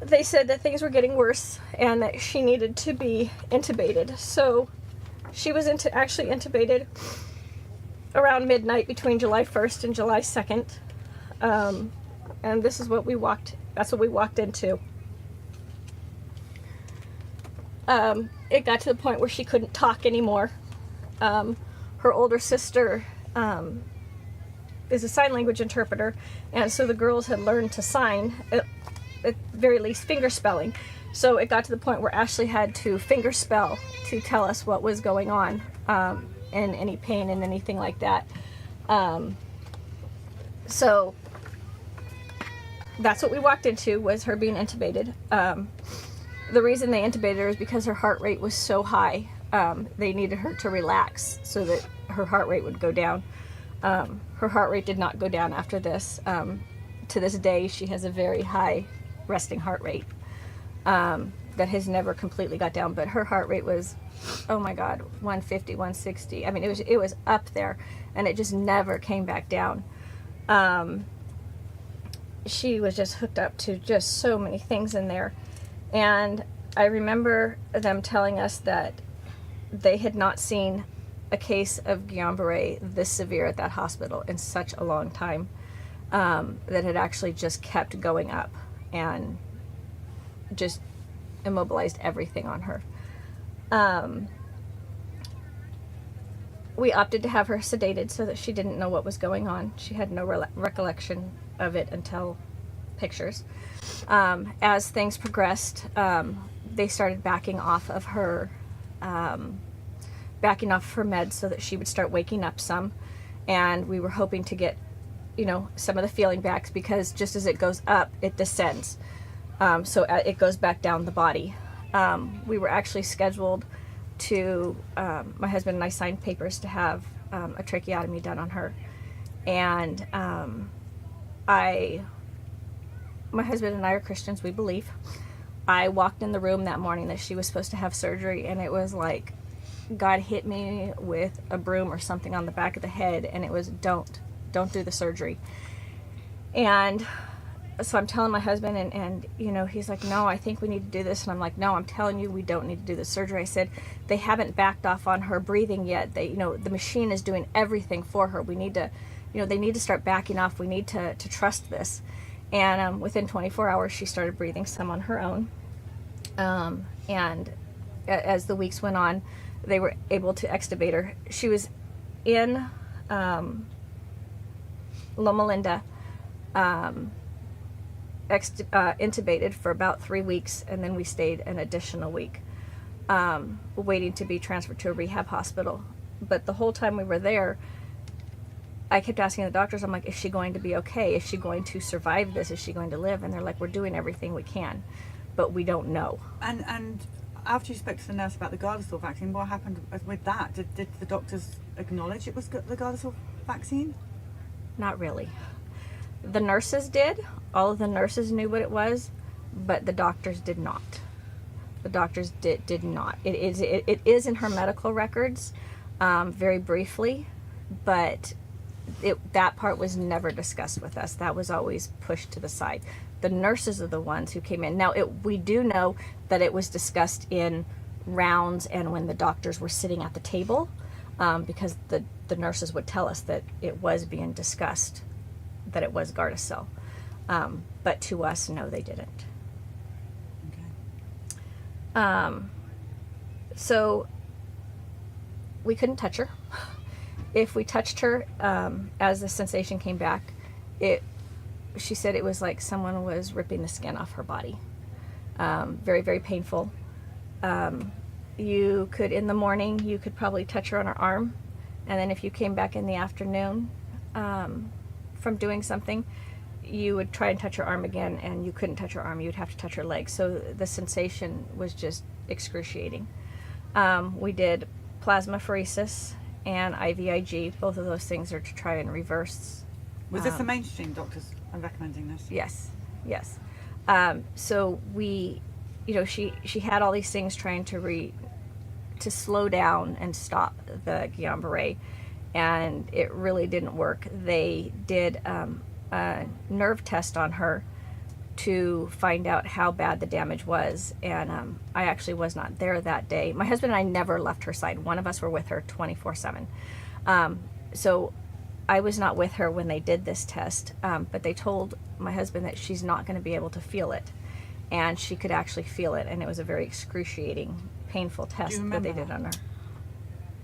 they said that things were getting worse and that she needed to be intubated. So she was actually intubated around midnight between July 1st and July 2nd. And that's what we walked into. It got to the point where she couldn't talk anymore. Her older sister is a sign language interpreter, and so the girls had learned to sign, at very least finger spelling. So it got to the point where Ashley had to finger spell to tell us what was going on, and any pain and anything like that. So that's what we walked into, was her being intubated. The reason they intubated her is because her heart rate was so high. They needed her to relax so that her heart rate would go down. Her heart rate did not go down after this. To this day, she has a very high resting heart rate that has never completely got down, but her heart rate was, oh my God, 150, 160. I mean, it was up there, and it just never came back down. She was just hooked up to just so many things in there. And I remember them telling us that they had not seen a case of Guillain-Barré this severe at that hospital in such a long time, that had actually just kept going up and just immobilized everything on her. We opted to have her sedated so that she didn't know what was going on. She had no recollection of it until pictures. As things progressed, they started backing off of her meds so that she would start waking up some, and we were hoping to get some of the feeling back, because just as it goes up, it descends, so it goes back down the body. We were actually scheduled to, my husband and I signed papers to have a tracheotomy done on her, and my husband and I are Christians, we believe. I walked in the room that morning that she was supposed to have surgery, and it was like God hit me with a broom or something on the back of the head, and it was, don't do the surgery. And so I'm telling my husband, and he's like, no, I think we need to do this. And I'm like, no, I'm telling you, we don't need to do the surgery. I said, they haven't backed off on her breathing yet. The machine is doing everything for her. We need to, they need to start backing off. We need to trust this. And within 24 hours, she started breathing some on her own. And as the weeks went on, they were able to extubate her. She was in Loma Linda, intubated for about 3 weeks, and then we stayed an additional week, waiting to be transferred to a rehab hospital. But the whole time we were there, I kept asking the doctors, I'm like, is she going to be okay? Is she going to survive this? Is she going to live? And they're like, we're doing everything we can, but we don't know. And after you spoke to the nurse about the Gardasil vaccine, what happened with that? Did the doctors acknowledge it was the Gardasil vaccine? Not really. The nurses did. All of the nurses knew what it was, but the doctors did not. The doctors did not. It is in her medical records, very briefly, but that part was never discussed with us. That was always pushed to the side. The nurses are the ones who came in. Now, we do know that it was discussed in rounds and when the doctors were sitting at the table, because the nurses would tell us that it was being discussed, that it was Gardasil. But to us, no, they didn't. Okay. So we couldn't touch her. If we touched her, as the sensation came back, she said it was like someone was ripping the skin off her body. Very, very painful. You could, in the morning, you could probably touch her on her arm. And then if you came back in the afternoon from doing something, you would try and touch her arm again, and you couldn't touch her arm. You would have to touch her leg. So the sensation was just excruciating. We did plasmapheresis and IVIG. Both of those things are to try and reverse. Was this the mainstream doctors are recommending this? Yes, yes. So we, she had all these things trying to slow down and stop the Guillain-Barré, and it really didn't work. They did a nerve test on her to find out how bad the damage was, and I actually was not there that day. My husband and I never left her side. One of us were with her 24/7. So I was not with her when they did this test, but they told my husband that she's not going to be able to feel it, and she could actually feel it, and it was a very excruciating, painful test that they did on her.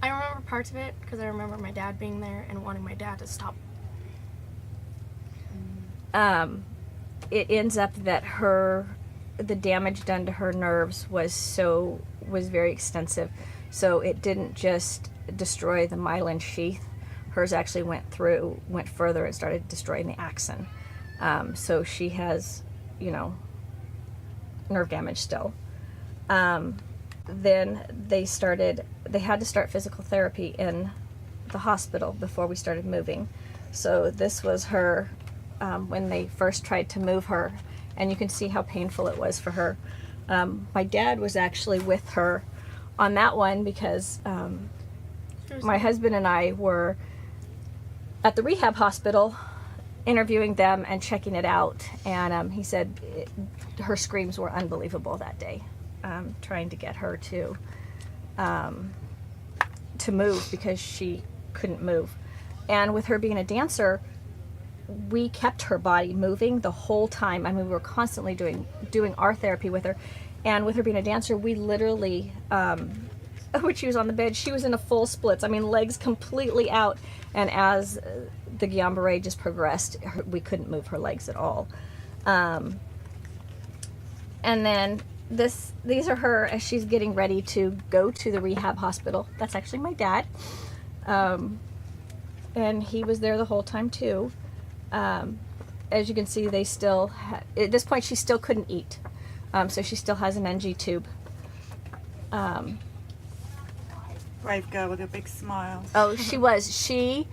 I remember parts of it because I remember my dad being there and wanting my dad to stop. It ends up that the damage done to her nerves was very extensive. So it didn't just destroy the myelin sheath. Hers actually went further and started destroying the axon. So she has, nerve damage still. Then they had to start physical therapy in the hospital before we started moving. So this was her when they first tried to move her, and you can see how painful it was for her. My dad was actually with her on that one because my husband and I were at the rehab hospital interviewing them and checking it out, and he said her screams were unbelievable that day, trying to get her to move because she couldn't move. And with her being a dancer, we kept her body moving the whole time. I mean, we were constantly doing our therapy with her. And with her being a dancer, we literally, when she was on the bed, she was in a full splits. I mean, legs completely out. And as the Guillain-Barré just progressed, we couldn't move her legs at all. And then these are her as she's getting ready to go to the rehab hospital. That's actually my dad. And he was there the whole time too. As you can see, they still at this point she still couldn't eat, so she still has an NG tube. Brave girl with a big smile. Oh, she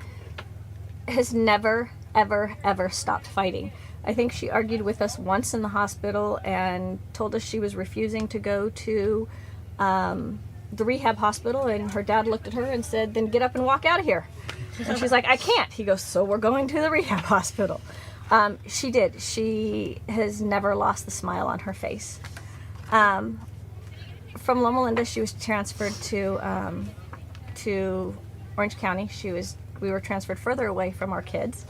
has never ever stopped fighting. I think she argued with us once in the hospital and told us she was refusing to go to the rehab hospital, and her dad looked at her and said, "Then get up and walk out of here." And she's like, "I can't." He goes, "So we're going to the rehab hospital." She did. She has never lost the smile on her face. From Loma Linda, she was transferred to Orange County. We were transferred further away from our kids.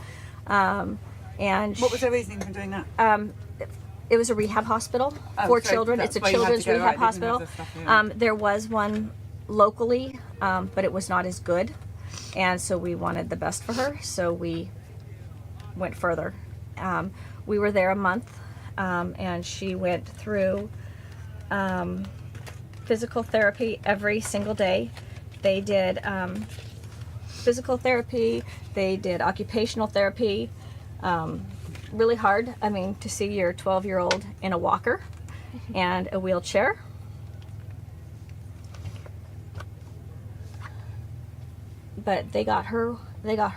And what was her reasoning for doing that? It was a rehab hospital for children. It's a children's rehab hospital. There was one locally, but it was not as good. And so we wanted the best for her, so we went further. We were there a month, and she went through physical therapy every single day. They did physical therapy, they did occupational therapy. Really hard, I mean, to see your 12-year-old in a walker and a wheelchair. But they got her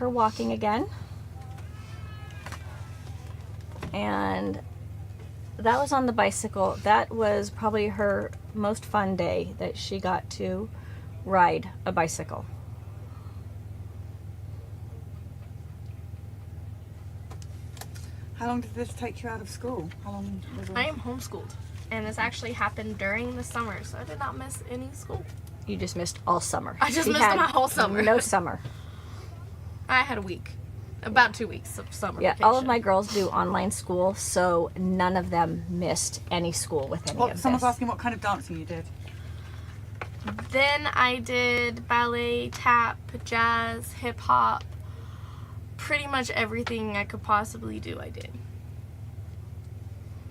walking again, and that was on the bicycle. That was probably her most fun day, that she got to ride a bicycle. How long did this take you out of school? How long was it? I am homeschooled. And this actually happened during the summer, so I did not miss any school. You just missed all summer. I just She missed had my whole summer. No summer. I had a week. About 2 weeks of summer Yeah, vacation. all of my girls do online school, so none of them missed any school with any of Someone's this. asking what kind of dancing you did. Then I did ballet, tap, jazz, hip hop. Pretty much everything I could possibly do, I did.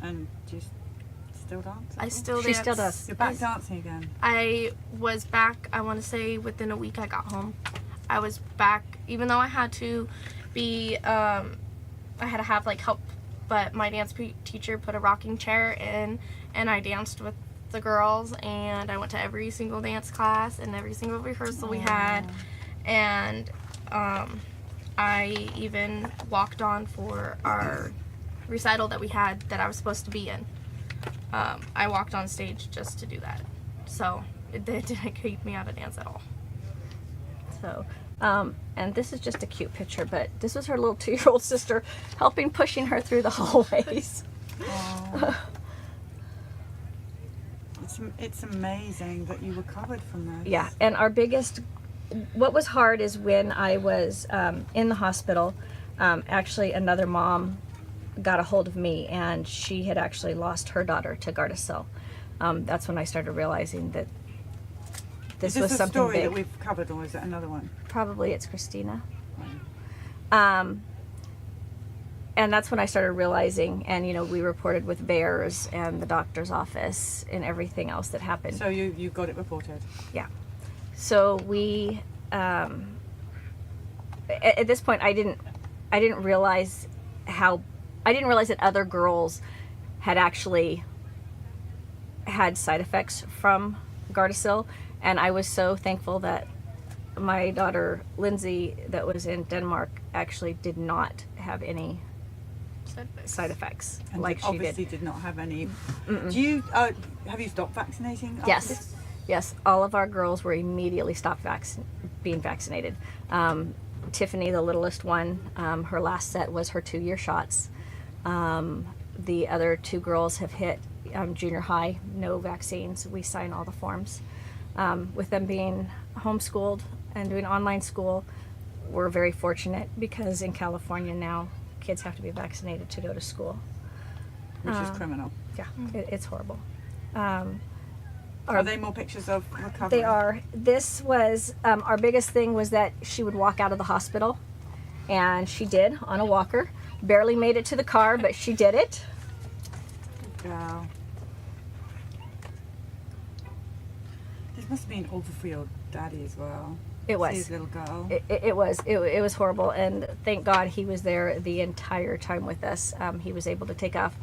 And do you still dance? I still She dance. still does. You're back dancing again. I was back, I want to say, within a week I got home. I was back, even though I had to be, I had to have like help, but my dance teacher put a rocking chair in, and I danced with the girls, and I went to every single dance class and every single rehearsal we had, and I even walked on for our recital that we had that I was supposed to be in. I walked on stage just to do that, so it didn't keep me out of dance at all. So, and this is just a cute picture, but this was her little 2-year-old sister helping pushing her through the hallways. It's amazing that you recovered from this. Yeah, and our biggest, what was hard is when I was in the hospital, actually another mom got a hold of me, and she had actually lost her daughter to Gardasil. That's when I started realizing that this was a something story big. that we've covered, or is it another one? Probably it's Christina. And that's when I started realizing, and you know, we reported with VAERS and the doctor's office and everything else that happened. So you got it reported? Yeah. So we, at this point, I didn't realize that other girls had actually had side effects from Gardasil, and I was so thankful that my daughter Lindsay, that was in Denmark, actually did not have any side effects And like she obviously did. did not have any. Do you have you stopped vaccinating? after Yes. this? Yes, all of our girls were immediately stopped being vaccinated. Tiffany, the littlest one, her last set was her 2-year shots. The other 2 girls have hit junior high, no vaccines. We sign all the forms. With them being homeschooled and doing online school, we're very fortunate because in California now, kids have to be vaccinated to go to school. Which is criminal. Yeah, it's horrible. Are they more pictures of recovery? They are. This was, our biggest thing was that she would walk out of the hospital, and she did on a walker. Barely made it to the car, but she did it. Good girl. This must have been awful for your daddy as well. It was. See his little girl. It was horrible, and thank God he was there the entire time with us. He was able to take off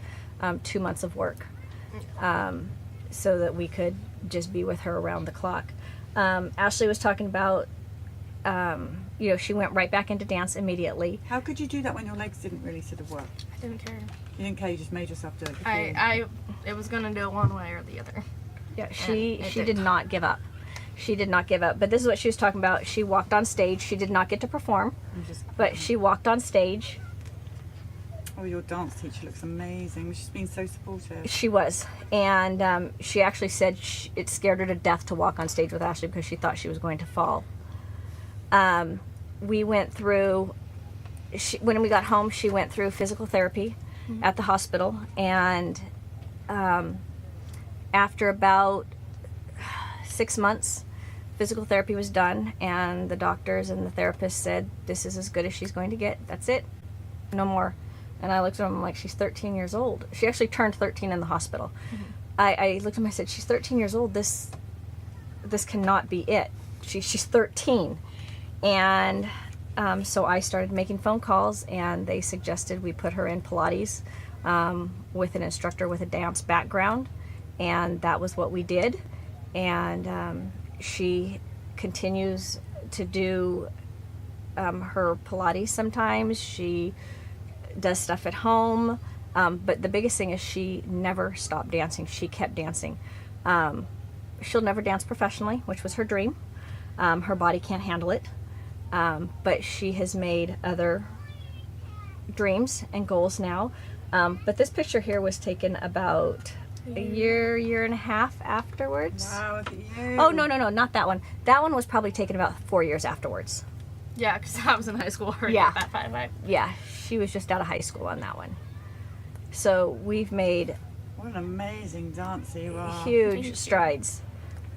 2 months of work so that we could just be with her around the clock. Ashley was talking about, you know, she went right back into dance immediately. How could you do that when your legs didn't really sort of work? I didn't care. You didn't care, you just made yourself do it. It was gonna do it one way or the other. Yeah, she it did not give up. She did not give up. But this is what she was talking about. She walked on stage. She did not get to perform, but she walked on stage. Oh, your dance teacher looks amazing. She's been so supportive. She was. And she actually said it scared her to death to walk on stage with Ashley because she thought she was going to fall. We went through, when we got home, she went through physical therapy at the hospital. And after about 6 months, physical therapy was done. And the doctors and the therapist said, this is as good as she's going to get. That's it. No more. And I looked at him like, she's 13 years old. She actually turned 13 in the hospital. I looked at him and I said, she's 13 years old. This cannot be it. She's 13. And so I started making phone calls, and they suggested we put her in Pilates with an instructor with a dance background. And that was what we did. And she continues to do her Pilates sometimes. She does stuff at home, but the biggest thing is she never stopped dancing. She kept dancing. She'll never dance professionally, which was her dream. Her body can't handle it, but she has made other dreams and goals now. But this picture here was taken about a year and a half afterwards. Wow, look at you. Oh, no, not that one. That one was probably taken about 4 years afterwards. Yeah, because I was in high school already Yeah. at that time. Yeah, she was just out of high school on that one. So we've made What an amazing dancer you are. huge strides.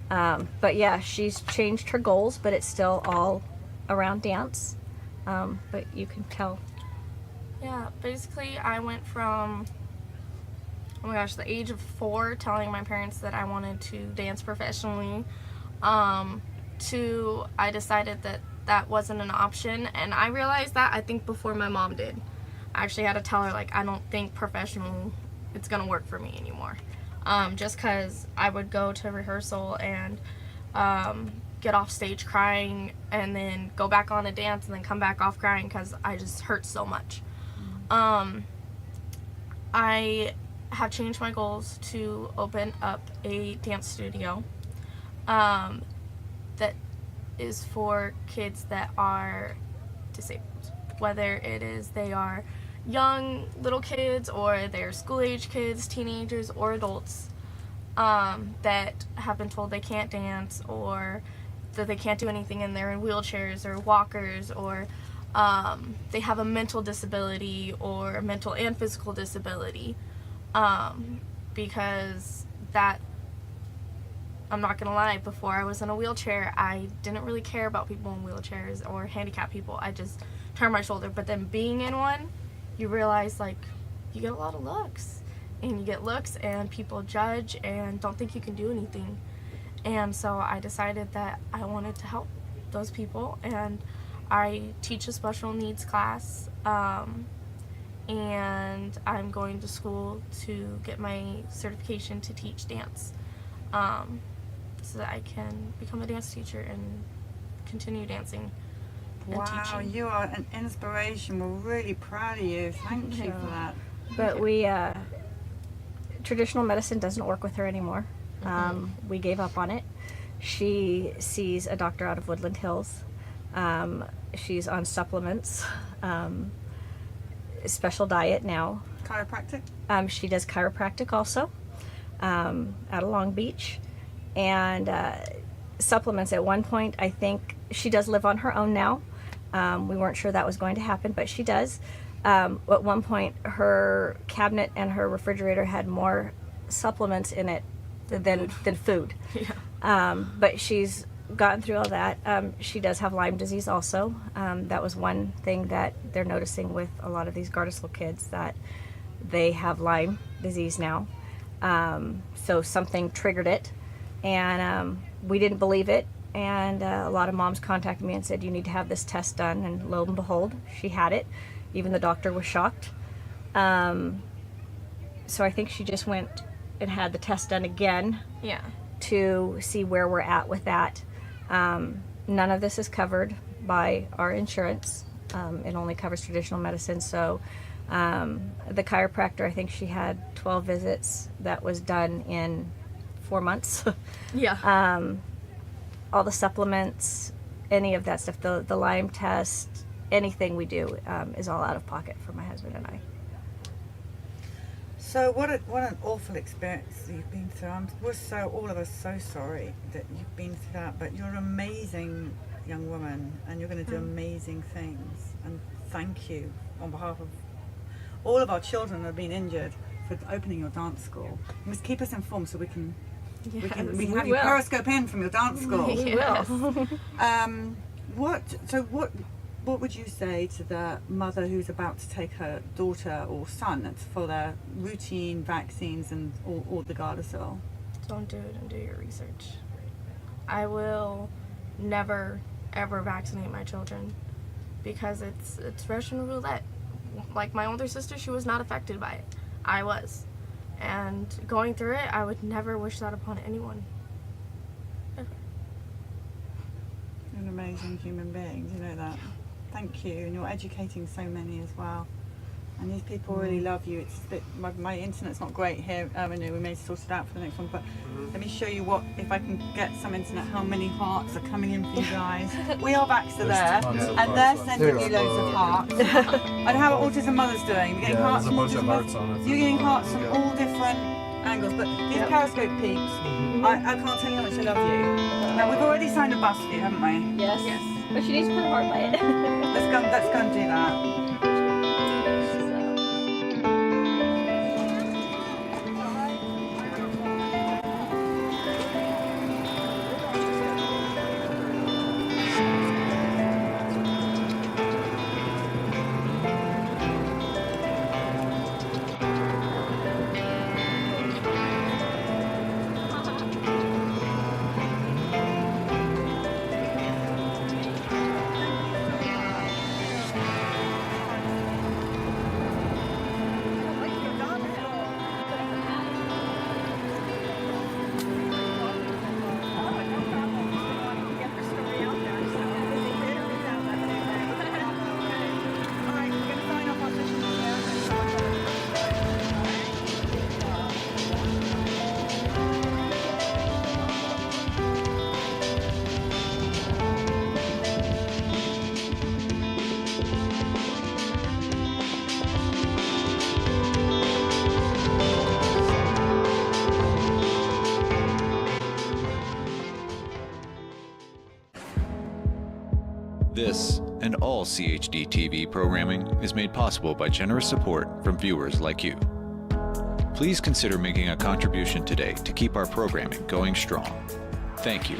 But yeah, she's changed her goals, but it's still all around dance. But you can tell. Yeah, basically I went from, oh my gosh, the age of 4 telling my parents that I wanted to dance professionally, to I decided that that wasn't an option, and I realized that I think before my mom did. I actually had to tell her, like, I don't think professional, it's gonna work for me anymore. Just because I would go to rehearsal and get off stage crying and then go back on a dance and then come back off crying because I just hurt so much. I have changed my goals to open up a dance studio that is for kids that are disabled, whether it is they are young little kids or they're school age kids, teenagers, or adults that have been told they can't dance or that they can't do anything and they're in wheelchairs or walkers, or they have a mental disability or mental and physical disability, because that, I'm not gonna lie, before I was in a wheelchair I didn't really care about people in wheelchairs or handicapped people. I just turned my shoulder. But then being in one, you realize, like, you get a lot of looks, and you get looks and people judge and don't think you can do anything. And so I decided that I wanted to help those people, and I teach a special needs class, and I'm going to school to get my certification to teach dance, so that I can become a dance teacher and continue dancing and Wow, teaching. you are an inspiration. We're really proud of you. Thank you for that. But traditional medicine doesn't work with her anymore. We gave up on it. She sees a doctor out of Woodland Hills. She's on supplements, special diet now. Chiropractic? She does chiropractic also, out of Long Beach. And supplements at one point, I think she does live on her own now. We weren't sure that was going to happen, but she does. At one point, her cabinet and her refrigerator had more supplements in it than food. Yeah. But she's gotten through all that. She does have Lyme disease also. That was one thing that they're noticing with a lot of these Gardasil kids, that they have Lyme disease now. So something triggered it, and we didn't believe it. And a lot of moms contacted me and said, you need to have this test done. And lo and behold, she had it. Even the doctor was shocked. So I think she just went and had the test done again. Yeah. To see where we're at with that. None of this is covered by our insurance. It only covers traditional medicine. So the chiropractor, I think she had 12 visits. That was done in 4 months. Yeah. All the supplements, any of that stuff, the Lyme test, anything we do is all out of pocket for my husband and I. So what an awful experience that you've been through. We're all of us so sorry that you've been through that, but you're an amazing young woman and you're going to do amazing things. And thank you on behalf of all of our children that have been injured for opening your dance school. You must keep us informed so we can have you periscope in from your dance school. Yes. What would you say to the mother who's about to take her daughter or son for their routine vaccines and all the Gardasil? Don't do it and do your research. I will never ever vaccinate my children because it's Russian roulette. Like my older sister, she was not affected by it. I was. And going through it, I would never wish that upon anyone. Ever. You're an amazing human being, you know that. Thank you, and you're educating so many as well. And these people really love you. It's a bit, my internet's not great here. I know we may sort it out for the next one, but let me show you if I can get some internet, how many hearts are coming in for you guys. We are Baxter there, and they're sending you loads of hearts. And how are Autism Mothers doing? You're getting hearts there's a bunch of hearts on it. You're getting hearts from all different angles, but these periscope peeps, I can't tell you how much I love you. Now we've already signed a bus for you, haven't we? Yes. But she needs to put her heart by it. Let's go and do that. This and all CHDTV programming is made possible by generous support from viewers like you. Please consider making a contribution today to keep our programming going strong. Thank you.